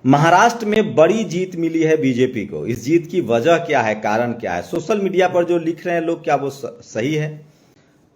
महाराष्ट्र में बड़ी जीत मिली है बीजेपी को। इस जीत की वजह क्या है, कारण क्या है? सोशल मीडिया पर जो लिख रहे हैं लोग, क्या वो सही है?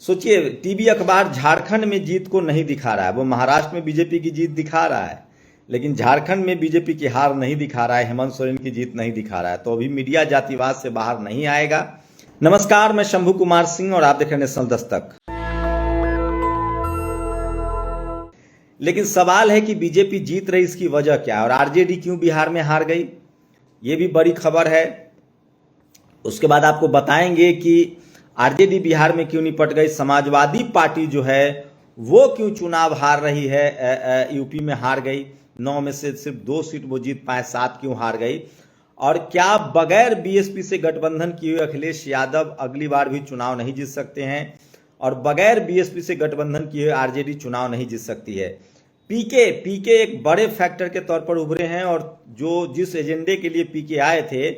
सोचिए, टीवी अखबार झारखंड में जीत को नहीं दिखा रहा है, वो महाराष्ट्र में बीजेपी की जीत दिखा रहा है, लेकिन झारखंड में बीजेपी की हार नहीं दिखा रहा है, हेमंत सोरेन की जीत नहीं दिखा रहा है। तो अभी मीडिया जातिवाद से बाहर नहीं आएगा। नमस्कार, मैं शंभू कुमार सिंह और आप देख रहे हैं नेशनल दस्तक। लेकिन सवाल है कि बीजेपी जीत रही, इसकी वजह क्या है और आरजेडी क्यों बिहार में हार गई? ये भी बड़ी खबर है। उसके बाद आपको बताएंगे कि आरजेडी बिहार में क्यों निपट गई, समाजवादी पार्टी जो है वो क्यों चुनाव हार रही है, यूपी में हार गई, 9 में से सिर्फ 2 सीट वो जीत पाए, 7 क्यों हार गई, और क्या बगैर बीएसपी से गठबंधन किए हुए अखिलेश यादव अगली बार भी चुनाव नहीं जीत सकते हैं, और बगैर बीएसपी से गठबंधन किए हुए आरजेडी चुनाव नहीं जीत सकती है। पीके एक बड़े फैक्टर के तौर पर उभरे हैं और जिस एजेंडे के लिए पीके आए थे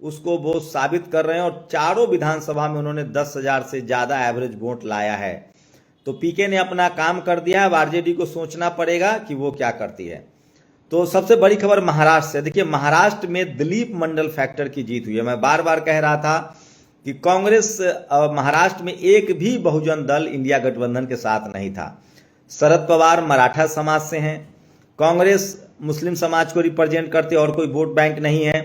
उसको वो साबित कर रहे हैं, और चारों विधानसभा में उन्होंने 10,000 से ज्यादा एवरेज वोट लाया है। तो पीके ने अपना काम कर दिया है। अब आरजेडी को सोचना पड़ेगा कि वो क्या करती है। तो सबसे बड़ी खबर महाराष्ट्र से। देखिए, महाराष्ट्र में दिलीप मंडल फैक्टर की जीत हुई है। मैं बार बार कह रहा था कि कांग्रेस महाराष्ट्र में एक भी बहुजन दल इंडिया गठबंधन के साथ नहीं था। शरद पवार मराठा समाज से हैं, कांग्रेस मुस्लिम समाज को रिप्रेजेंट करते और कोई वोट बैंक नहीं है।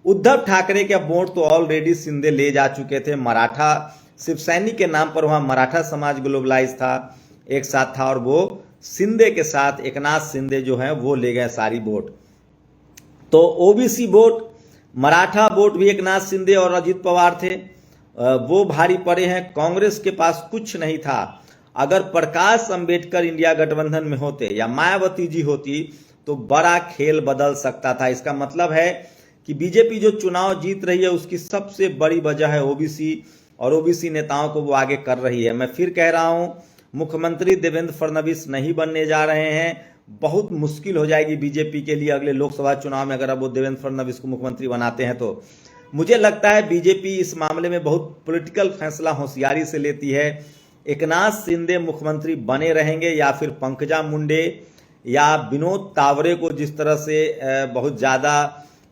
उद्धव ठाकरे के वोट तो ऑलरेडी शिंदे ले जा चुके थे। मराठा शिव सैनिक के नाम पर वहां मराठा समाज ग्लोबलाइज था, एक साथ था, और वो शिंदे के साथ एकनाथ शिंदे जो है वो ले गए सारी वोट। तो ओबीसी वोट, मराठा वोट भी एकनाथ शिंदे और अजित पवार थे, वो भारी पड़े हैं। कांग्रेस के पास कुछ नहीं था। अगर प्रकाश अंबेडकर इंडिया गठबंधन में होते या मायावती जी होती तो बड़ा खेल बदल सकता था। इसका मतलब है कि बीजेपी जो चुनाव जीत रही है उसकी सबसे बड़ी वजह है ओबीसी, और ओबीसी नेताओं को वो आगे कर रही है। मैं फिर कह रहा हूं, मुख्यमंत्री देवेंद्र फडणवीस नहीं बनने जा रहे हैं। बहुत मुश्किल हो जाएगी बीजेपी के लिए अगले लोकसभा चुनाव में अगर अब वो देवेंद्र फडणवीस को मुख्यमंत्री बनाते हैं। तो मुझे लगता है बीजेपी इस मामले में बहुत पॉलिटिकल फैसला होशियारी से लेती है। एकनाथ शिंदे मुख्यमंत्री बने रहेंगे या फिर पंकजा मुंडे या विनोद तावरे को जिस तरह से बहुत ज्यादा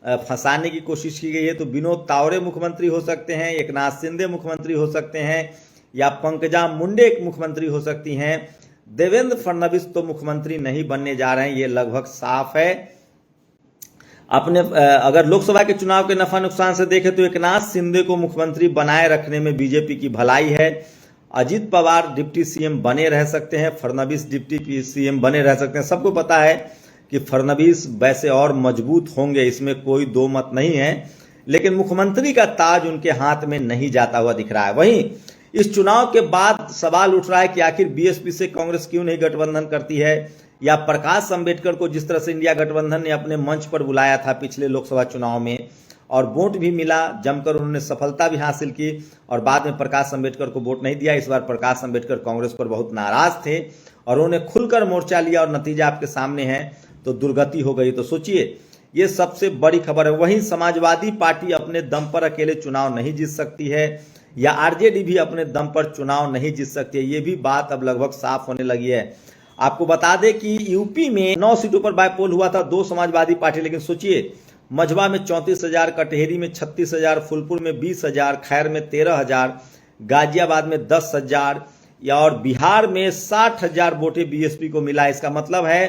फंसाने की कोशिश की गई है, तो विनोद तावरे मुख्यमंत्री हो सकते हैं, एकनाथ शिंदे मुख्यमंत्री हो सकते हैं, या पंकजा मुंडे मुख्यमंत्री हो सकती हैं। देवेंद्र फडणवीस तो मुख्यमंत्री नहीं बनने जा रहे हैं, ये लगभग साफ है। अपने अगर लोकसभा के चुनाव के नफा नुकसान से देखें तो एकनाथ शिंदे को मुख्यमंत्री बनाए रखने में बीजेपी की भलाई है। अजित पवार डिप्टी सीएम बने रह सकते हैं, फडणवीस डिप्टी सीएम बने रह सकते हैं। सबको पता है कि फडणवीस वैसे और मजबूत होंगे, इसमें कोई दो मत नहीं है, लेकिन मुख्यमंत्री का ताज उनके हाथ में नहीं जाता हुआ दिख रहा है। वहीं इस चुनाव के बाद सवाल उठ रहा है कि आखिर बीएसपी से कांग्रेस क्यों नहीं गठबंधन करती है, या प्रकाश अंबेडकर को जिस तरह से इंडिया गठबंधन ने अपने मंच पर बुलाया था पिछले लोकसभा चुनाव में और वोट भी मिला, जमकर उन्होंने सफलता भी हासिल की, और बाद में प्रकाश अंबेडकर को वोट नहीं दिया। इस बार प्रकाश अंबेडकर कांग्रेस पर बहुत नाराज थे और उन्होंने खुलकर मोर्चा लिया और नतीजा आपके सामने है, तो दुर्गति हो गई। तो सोचिए, ये सबसे बड़ी खबर है। वहीं समाजवादी पार्टी अपने दम पर अकेले चुनाव नहीं जीत सकती है, या आरजेडी भी अपने दम पर चुनाव नहीं जीत सकती है। ये भी बात अब लगभग साफ होने लगी है। आपको बता दें कि यूपी में 9 सीटों पर बायपोल हुआ था, 2 समाजवादी पार्टी, लेकिन सोचिए, मझवा में 34,000, कटहेरी में 36,000, फुलपुर में 20,000, खैर में 13,000, गाजियाबाद में 10,000, या और बिहार में 60,000 वोटें बीएसपी को मिला। इसका मतलब है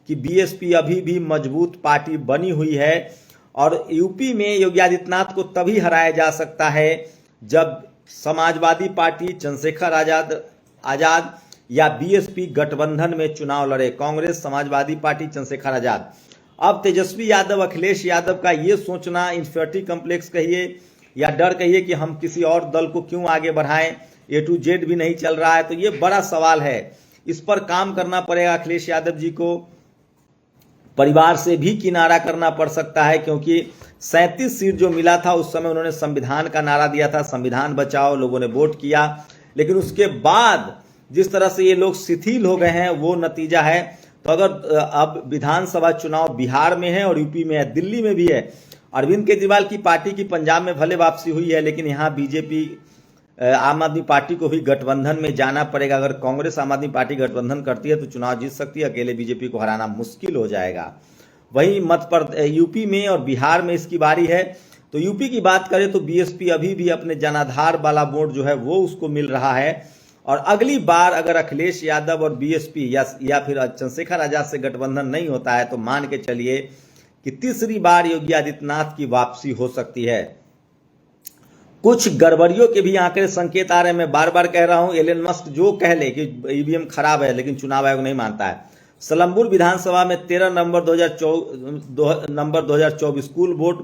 कि बीएसपी अभी भी मजबूत पार्टी बनी हुई है, और यूपी में योगी आदित्यनाथ को तभी हराया जा सकता है जब समाजवादी पार्टी चंद्रशेखर आजाद या बीएसपी गठबंधन में चुनाव लड़े। कांग्रेस, समाजवादी पार्टी, चंद्रशेखर आजाद। अब तेजस्वी यादव, अखिलेश यादव का ये सोचना, इंफिनिटी कॉम्प्लेक्स कहिए या डर कहिए कि हम किसी और दल को क्यों आगे बढ़ाएं, A to Z भी नहीं चल रहा है, तो ये बड़ा सवाल है। इस पर काम करना पड़ेगा अखिलेश यादव जी को। परिवार से भी किनारा करना पड़ सकता है, क्योंकि 37 सीट जो मिला था उस समय उन्होंने संविधान का नारा दिया था, संविधान बचाओ, लोगों ने वोट किया, लेकिन उसके बाद जिस तरह से ये लोग शिथिल हो गए हैं वो नतीजा है। तो अगर अब विधानसभा चुनाव बिहार में है और यूपी में है, दिल्ली में भी है, अरविंद केजरीवाल की पार्टी की पंजाब में भले वापसी हुई है, लेकिन यहाँ बीजेपी आम आदमी पार्टी को भी गठबंधन में जाना पड़ेगा। अगर कांग्रेस आम आदमी पार्टी गठबंधन करती है तो चुनाव जीत सकती है, अकेले बीजेपी को हराना मुश्किल हो जाएगा। वहीं यूपी में और बिहार में इसकी बारी है। तो यूपी की बात करें तो बीएसपी अभी भी अपने जनाधार वाला वोट जो है वो उसको मिल रहा है, और अगली बार अगर अखिलेश यादव और बीएसपी या फिर चंद्रशेखर आजाद से गठबंधन नहीं होता है तो मान के चलिए कि तीसरी बार योगी आदित्यनाथ की वापसी हो सकती है। कुछ गड़बड़ियों के भी आंकड़े संकेत आ रहे हैं। मैं बार बार कह रहा हूं, एलन मस्क जो कह ले कि ईवीएम खराब है, लेकिन चुनाव आयोग नहीं मानता है। सलम्बुर विधानसभा में 13 नवंबर 2024 कुल वोट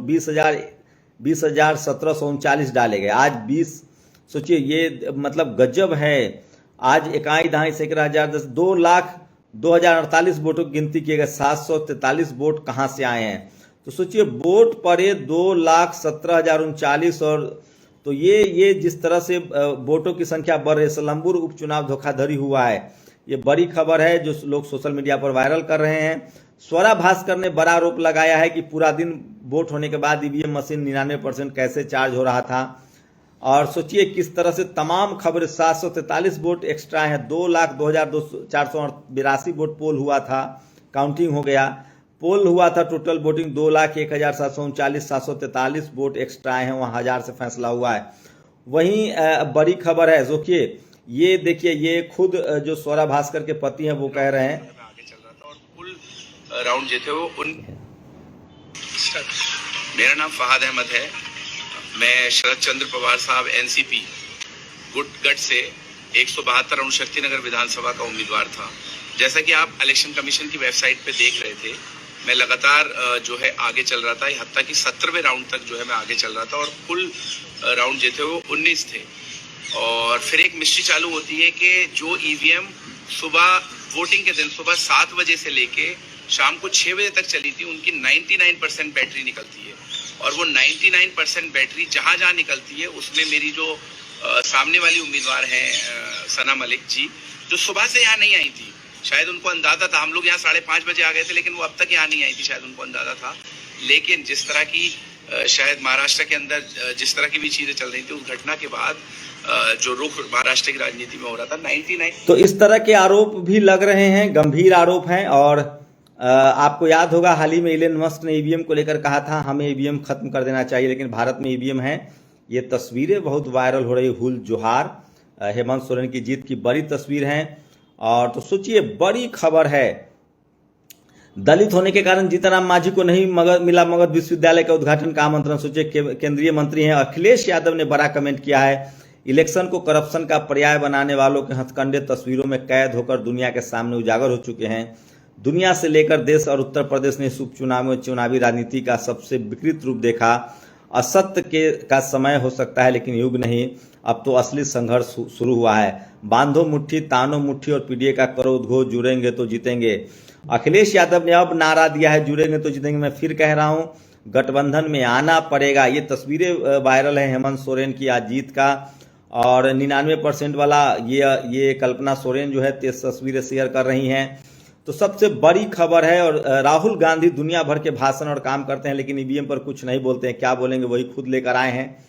20,1739 डाले गए। आज 20, सोचिए ये मतलब गजब है। आज इकाई दहाई सैकड़ा हजार 2,02,048 वोटों की गिनती किए गए। 743 वोट कहां से आए हैं? तो सोचिए वोट पड़े 2,17,039, और तो ये जिस तरह से वोटों की संख्या बढ़ रही है, सलम्बुर उपचुनाव धोखाधड़ी हुआ है, ये बड़ी खबर है जो लोग सोशल मीडिया पर वायरल कर रहे हैं। स्वरा भास्कर ने बड़ा आरोप लगाया है कि पूरा दिन वोट होने के बाद ईवीएम मशीन 99% कैसे चार्ज हो रहा था। और सोचिए किस तरह से तमाम खबरें, 743 वोट एक्स्ट्रा हैं, 2,02,482 वोट पोल हुआ था, काउंटिंग हो गया, पोल हुआ था, टोटल वोटिंग 2,01,739, 743 वोट एक्स्ट्रा आए हैं, वहाँ 1000 से फैसला हुआ है। वहीं बड़ी खबर है, सोचिए ये देखिए, ये खुद जो स्वरा भास्कर के पति हैं वो कह रहे हैं, आगे चल रहा था और कुल राउंड जीते वो मेरा नाम फहाद अहमद है। मैं शरद चंद्र पवार साहब एनसीपी गढ़ से 172 अणुशक्ति नगर विधानसभा का उम्मीदवार था। जैसा कि आप इलेक्शन कमीशन की वेबसाइट पे देख रहे थे, मैं लगातार जो है आगे चल रहा था, हत्ता कि 17वें राउंड तक जो है मैं आगे चल रहा था और कुल राउंड जीते वो 19 थे। और फिर एक मिस्ट्री चालू होती है कि जो ईवीएम सुबह वोटिंग के दिन सुबह 7 बजे से लेके शाम को 6 बजे तक चली थी, उनकी 99% बैटरी निकलती है, और वो 99% बैटरी जहां जहां निकलती है उसमें मेरी जो सामने वाली उम्मीदवार हैं सना मलिक जी, जो सुबह से यहाँ नहीं आई थी, शायद उनको अंदाजा था, हम लोग यहाँ 5:30 बजे आ गए थे, लेकिन वो अब तक यहाँ नहीं आई थी, शायद उनको अंदाजा था। लेकिन जिस तरह की शायद महाराष्ट्र के अंदर जिस तरह की भी चीजें चल रही थी, उस घटना के बाद जो रुख महाराष्ट्र की राजनीति में हो रहा था 99, तो इस तरह के आरोप भी लग रहे हैं, गंभीर आरोप हैं। और आपको याद होगा हाल ही में एलन मस्क ने ईवीएम को लेकर कहा था हमें ईवीएम खत्म कर देना चाहिए, लेकिन भारत में ईवीएम है। ये तस्वीरें बहुत वायरल हो रही, हुल जोहार हेमंत सोरेन की जीत की बड़ी तस्वीर हैं। और तो सोचिए बड़ी खबर है, दलित होने के कारण जीतनराम मांझी को नहीं मिला मगध विश्वविद्यालय का उद्घाटन का आमंत्रण। सोचिए केंद्रीय मंत्री हैं अखिलेश यादव ने बड़ा कमेंट किया है, इलेक्शन को करप्शन का पर्याय बनाने वालों के हथकंडे तस्वीरों में कैद होकर दुनिया के सामने उजागर हो चुके हैं। दुनिया से लेकर देश और उत्तर प्रदेश ने इस उपचुनाव में चुनावी राजनीति का सबसे विकृत रूप देखा। असत्य का समय हो सकता है लेकिन युग नहीं, अब तो असली संघर्ष शुरू हुआ है। बांधो मुट्ठी, तानो मुट्ठी और पीडीए का करो उद्घोष, जुड़ेंगे तो जीतेंगे। अखिलेश यादव ने अब नारा दिया है, जुड़ेंगे तो जीतेंगे। मैं फिर कह रहा हूं, गठबंधन में आना पड़ेगा। ये तस्वीरें वायरल है हेमंत सोरेन की आज जीत का, और 99% वाला ये कल्पना सोरेन जो है तस्वीरें शेयर कर रही हैं। तो सबसे बड़ी खबर है। और राहुल गांधी दुनिया भर के भाषण और काम करते हैं लेकिन ईवीएम पर कुछ नहीं बोलते हैं, क्या बोलेंगे वही खुद लेकर आए हैं।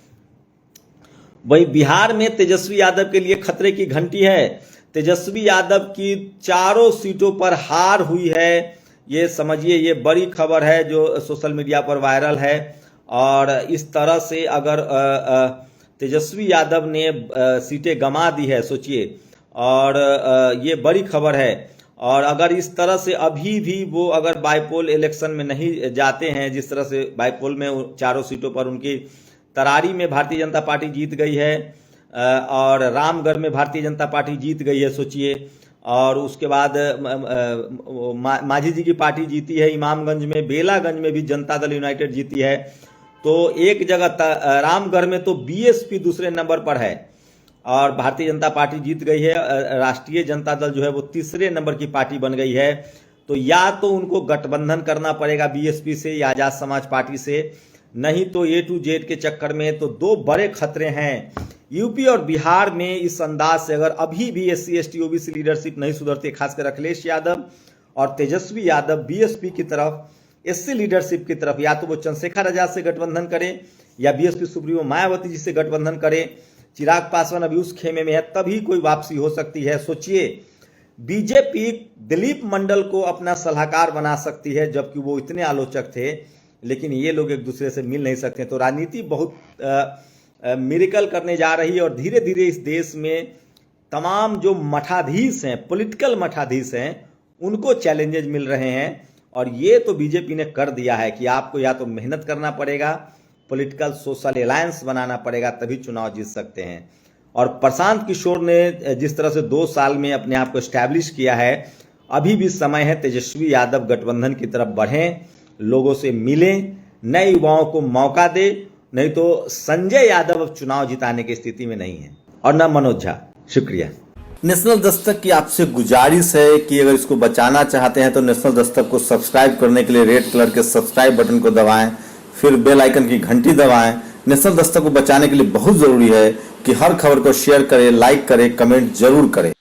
वही बिहार में तेजस्वी यादव के लिए खतरे की घंटी है। तेजस्वी यादव की 4 सीटों पर हार हुई है, ये समझिए, ये बड़ी खबर है जो सोशल मीडिया पर वायरल है। और इस तरह से अगर तेजस्वी यादव ने सीटें गंवा दी है, सोचिए, और ये बड़ी खबर है। और अगर इस तरह से अभी भी वो अगर बाईपोल इलेक्शन में नहीं जाते हैं, जिस तरह से बाईपोल में 4 सीटों पर उनकी तरारी में भारतीय जनता पार्टी जीत गई है, और रामगढ़ में भारतीय जनता पार्टी जीत गई है, सोचिए। और उसके बाद मांझी जी की पार्टी जीती है इमामगंज में, बेलागंज में भी जनता दल यूनाइटेड जीती है। तो एक जगह रामगढ़ में तो बीएसपी दूसरे नंबर पर है और भारतीय जनता पार्टी जीत गई है। राष्ट्रीय जनता दल जो है वो तीसरे नंबर की पार्टी बन गई है। तो या तो उनको गठबंधन करना पड़ेगा बीएसपी से या आजाद समाज पार्टी से, नहीं तो ए टू जेड के चक्कर में। तो 2 बड़े खतरे हैं यूपी और बिहार में। इस अंदाज से अगर अभी भी SC ST OBC लीडरशिप नहीं सुधरती, खासकर अखिलेश यादव और तेजस्वी यादव बीएसपी की तरफ, SC लीडरशिप की तरफ, या तो वो चंद्रशेखर आजाद से गठबंधन करें या बीएसपी सुप्रीमो मायावती जी से गठबंधन करें। चिराग पासवान अभी उस खेमे में है, तभी कोई वापसी हो सकती है। सोचिए बीजेपी दिलीप मंडल को अपना सलाहकार बना सकती है, जबकि वो इतने आलोचक थे, लेकिन ये लोग एक दूसरे से मिल नहीं सकते। तो राजनीति बहुत मिरेकल करने जा रही है और धीरे धीरे इस देश में तमाम जो मठाधीश हैं, पॉलिटिकल मठाधीश हैं, उनको चैलेंजेस मिल रहे हैं। और ये तो बीजेपी ने कर दिया है कि आपको या तो मेहनत करना पड़ेगा, पॉलिटिकल सोशल अलायंस बनाना पड़ेगा, तभी चुनाव जीत सकते हैं। और प्रशांत किशोर ने जिस तरह से 2 साल में अपने आप को एस्टैब्लिश किया है, अभी भी समय है तेजस्वी यादव गठबंधन की तरफ बढ़ें, लोगों से मिलें, नए युवाओं को मौका दे, नहीं तो संजय यादव अब चुनाव जिताने की स्थिति में नहीं है, और न मनोज झा। शुक्रिया। नेशनल दस्तक की आपसे गुजारिश है कि अगर इसको बचाना चाहते हैं तो नेशनल दस्तक को सब्सक्राइब करने के लिए रेड कलर के सब्सक्राइब बटन को दबाएं, फिर बेल आइकन की घंटी दबाएं। नेशनल दस्तक को बचाने के लिए बहुत जरूरी है कि हर खबर को शेयर करें, लाइक करें, कमेंट जरूर करें।